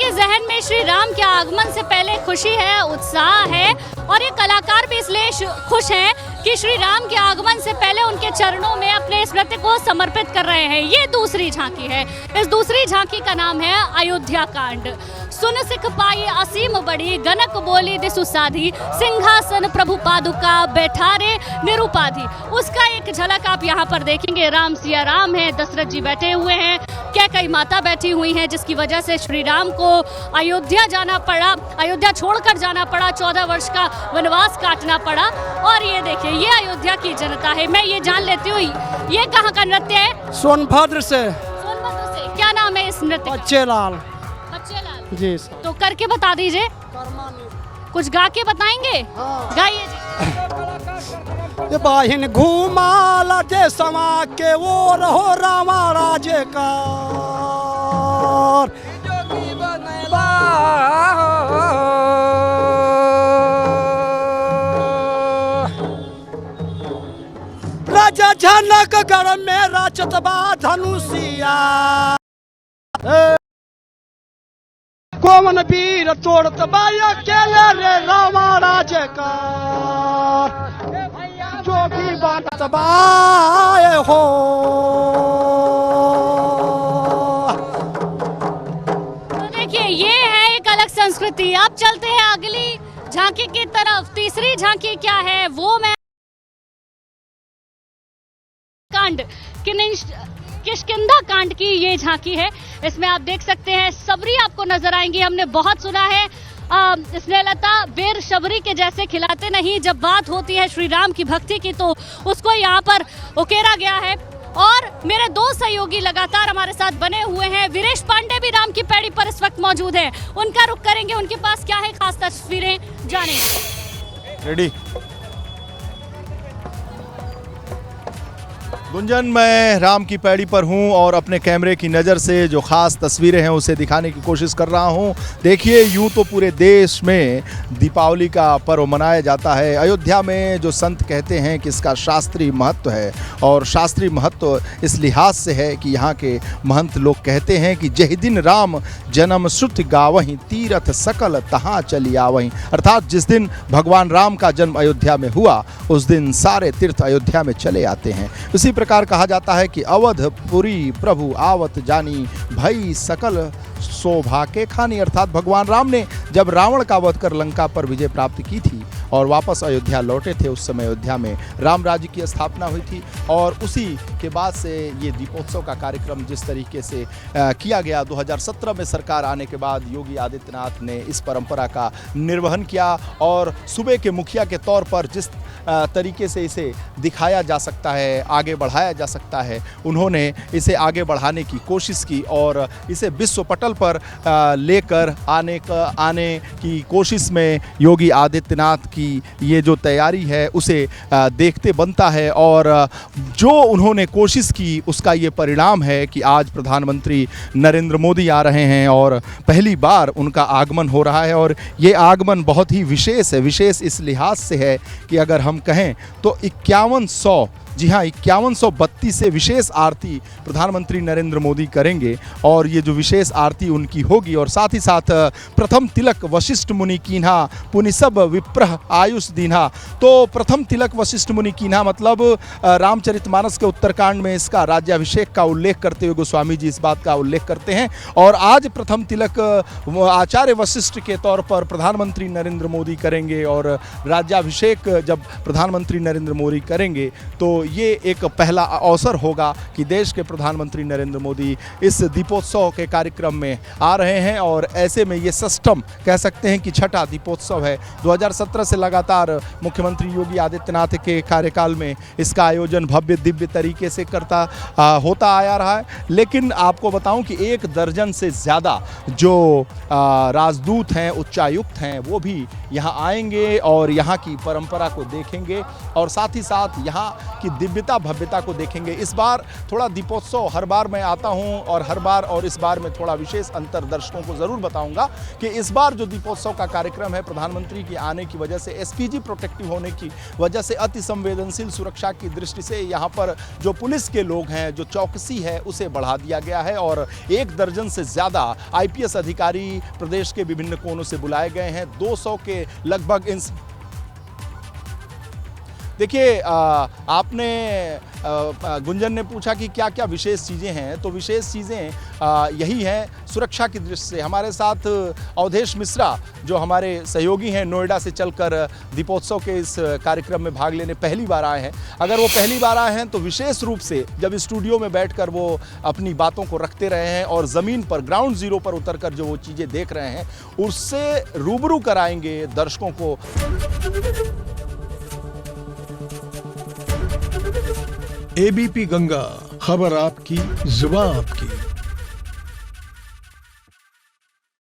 के जहन में श्री राम के आगमन से पहले खुशी है, उत्साह है और ये कलाकार भी इसलिए खुश हैं कि श्री राम के आगमन से पहले उनके चरणों में अपने इस नृत्य को समर्पित कर रहे हैं। ये दूसरी झांकी है। इस दूसरी झांकी का नाम है अयोध्या कांड। सुन सिख पाई असीम बड़ी, गनक बोली दिसु साधी, सिंहासन प्रभु पादुका बैठारे निरुपाधि। उसका एक झलक आप यहाँ पर देखेंगे। राम सिया राम है, दशरथ जी बैठे हुए हैं, कैकई माता बैठी हुई हैं, जिसकी वजह से श्री राम को अयोध्या जाना पड़ा, अयोध्या छोड़कर जाना पड़ा, 14 वर्ष का वनवास काटना पड़ा। और ये देखिए, ये अयोध्या की जनता है। मैं ये जान लेती हूँ, ये कहाँ का नृत्य है? सोनभद्र से। सोनभद्र से। क्या नाम है इस नृत्य? बच्चेलाल जी सर। तो करके बता दीजिए, कुछ गा के बताएंगे? हाँ। गाइए जी। ये बाहिन घूमाला जे समा के वो रहो रामा राजे का राजा जनक गढ़ में राचत बा धनुषिया, कोमन वीर तोड़त बाया केले रे रामा राजे का जोगी बात बाए हो। तो देखिए, ये है एक अलग संस्कृति। अब चलते हैं अगली झांकी की तरफ। तीसरी झांकी क्या है वो मैं कांड किष्किंधा कांड की ये झांकी है। इसमें आप देख सकते हैं सबरी आपको नजर आएंगी। हमने बहुत सुना है स्नेहलता बेर शबरी के जैसे खिलाते नहीं। जब बात होती है श्री राम की भक्ति की तो उसको यहाँ पर उकेरा गया है। और मेरे दो सहयोगी लगातार हमारे साथ बने हुए हैं। वीरेश पांडे भी राम की पैड़ी पर इस वक्त मौजूद है। उनका रुख करेंगे, उनके पास क्या है खास तस्वीरें जानेंगे। रेडी गुंजन, मैं राम की पैड़ी पर हूं और अपने कैमरे की नज़र से जो ख़ास तस्वीरें हैं उसे दिखाने की कोशिश कर रहा हूं। देखिए, यूं तो पूरे देश में दीपावली का पर्व मनाया जाता है। अयोध्या में जो संत कहते हैं कि इसका शास्त्रीय महत्व है, और शास्त्रीय महत्व इस लिहाज से है कि यहाँ के महंत लोग कहते हैं कि जहि दिन राम जन्म श्रुति गावहीं, तीरथ सकल तहाँ चली आवहीं। अर्थात जिस दिन भगवान राम का जन्म अयोध्या में हुआ उस दिन सारे तीर्थ अयोध्या में चले आते हैं। इसी प्रकार कहा जाता है कि अवधपुरी प्रभु आवत जानी, भई सकल शोभा के खानी। अर्थात भगवान राम ने जब रावण का वध कर लंका पर विजय प्राप्त की थी और वापस अयोध्या लौटे थे, उस समय अयोध्या में राम राज्य की स्थापना हुई थी। और उसी के बाद से ये दीपोत्सव का कार्यक्रम जिस तरीके से किया गया, 2017 में सरकार आने के बाद योगी आदित्यनाथ ने इस परंपरा का निर्वहन किया और सूबे के मुखिया के तौर पर जिस तरीके से इसे दिखाया जा सकता है, आगे बढ़ाया जा सकता है, उन्होंने इसे आगे बढ़ाने की कोशिश की और इसे विश्व पटल पर लेकर आने की कोशिश में योगी आदित्यनाथ की ये जो तैयारी है उसे देखते बनता है। और जो उन्होंने कोशिश की उसका ये परिणाम है कि आज प्रधानमंत्री नरेंद्र मोदी आ रहे हैं और पहली बार उनका आगमन हो रहा है। और ये आगमन बहुत ही विशेष है। विशेष इस लिहाज से है कि अगर हम कहें तो 5100, जी हाँ 5132 से विशेष आरती प्रधानमंत्री नरेंद्र मोदी करेंगे और ये जो विशेष आरती उनकी होगी। और साथ ही साथ प्रथम तिलक वशिष्ठ मुनि कीन्हा, पुनि सब विप्रह आयुष दीन्हा। तो प्रथम तिलक वशिष्ठ मुनि कीन्हा मतलब रामचरितमानस के उत्तरकांड में इसका राज्याभिषेक का उल्लेख करते हुए गोस्वामी जी इस बात का उल्लेख करते हैं। और आज प्रथम तिलक आचार्य वशिष्ठ के तौर पर प्रधानमंत्री नरेंद्र मोदी करेंगे और राज्याभिषेक जब प्रधानमंत्री नरेंद्र मोदी करेंगे तो ये एक पहला अवसर होगा कि देश के प्रधानमंत्री नरेंद्र मोदी इस दीपोत्सव के कार्यक्रम में आ रहे हैं। और ऐसे में ये षष्ठम कह सकते हैं कि छठा दीपोत्सव है। 2017 से लगातार मुख्यमंत्री योगी आदित्यनाथ के कार्यकाल में इसका आयोजन भव्य दिव्य तरीके से होता आया रहा है। लेकिन आपको बताऊं कि 1 दर्जन से ज़्यादा जो राजदूत हैं, उच्चायुक्त हैं, वो भी यहाँ आएंगे और यहाँ की परंपरा को देखेंगे और साथ ही साथ यहाँ की दिव्यता भव्यता को देखेंगे। इस बार थोड़ा दीपोत्सव, हर बार मैं आता हूं और हर बार और इस बार में थोड़ा विशेष अंतर दर्शकों को ज़रूर बताऊंगा कि इस बार जो दीपोत्सव का कार्यक्रम है, प्रधानमंत्री के आने की वजह से, एसपीजी प्रोटेक्टिव होने की वजह से, अति संवेदनशील सुरक्षा की दृष्टि से यहाँ पर जो पुलिस के लोग हैं, जो चौकसी है उसे बढ़ा दिया गया है और 1 दर्जन से ज़्यादा आईपीएस अधिकारी प्रदेश के विभिन्न कोनों से बुलाए गए हैं। 200 के लगभग इन देखिए, आपने गुंजन ने पूछा कि क्या क्या विशेष चीज़ें हैं, तो विशेष चीज़ें यही हैं सुरक्षा की दृष्टि से। हमारे साथ अवधेश मिश्रा जो हमारे सहयोगी हैं, नोएडा से चलकर दीपोत्सव के इस कार्यक्रम में भाग लेने पहली बार आए हैं। अगर वो पहली बार आए हैं तो विशेष रूप से जब स्टूडियो में बैठकर वो अपनी बातों को रखते रहे हैं और ज़मीन पर, ग्राउंड ज़ीरो पर उतरकर जो वो चीज़ें देख रहे हैं उससे रूबरू कराएंगे दर्शकों को। एबीपी गंगा, खबर आपकी, जुबान आपकी।